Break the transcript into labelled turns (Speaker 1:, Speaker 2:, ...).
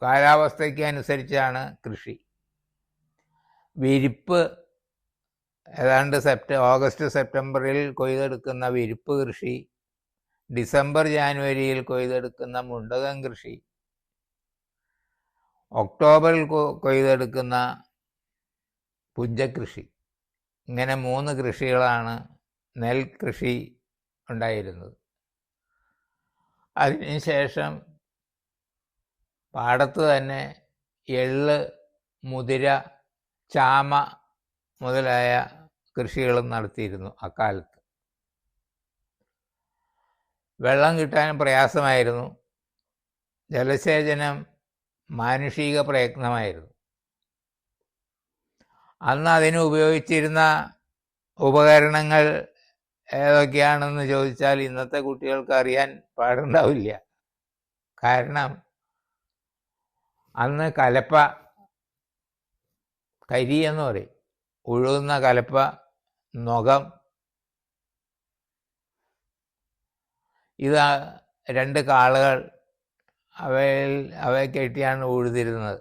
Speaker 1: കാലാവസ്ഥയ്ക്ക് അനുസരിച്ചാണ് കൃഷി. വിരിപ്പ് ഏതാണ്ട് ഓഗസ്റ്റ് സെപ്റ്റംബറിൽ കൊയ്തെടുക്കുന്ന വിരിപ്പ് കൃഷി, ഡിസംബർ ജാനുവരിയിൽ കൊയ്തെടുക്കുന്ന മുണ്ടകം കൃഷി, ഒക്ടോബറിൽ കൊയ്തെടുക്കുന്ന പുഞ്ചകൃഷി, ഇങ്ങനെ 3 കൃഷികളാണ് നെൽകൃഷി ഉണ്ടായിരുന്നത്. അതിനുശേഷം പാടത്ത് തന്നെ എള്ള്, മുതിര, ചാമ മുതലായ കൃഷികളും നടത്തിയിരുന്നു. അക്കാലത്ത് വെള്ളം കിട്ടാൻ പ്രയാസമായിരുന്നു. ജലസേചനം മാനുഷിക പ്രയത്നമായിരുന്നു. അന്ന് അതിന് ഉപയോഗിച്ചിരുന്ന ഉപകരണങ്ങൾ ഏതൊക്കെയാണെന്ന് ചോദിച്ചാൽ ഇന്നത്തെ കുട്ടികൾക്ക് അറിയാൻ പാടുണ്ടാവില്ല. കാരണം അന്ന് കലപ്പ, കരി എന്ന് പറയും, ഉഴുന്ന കലപ്പ, നുകം, ഇത് 2 കാളുകൾ അവയെ കെട്ടിയാണ് ഉഴുതിരുന്നത്.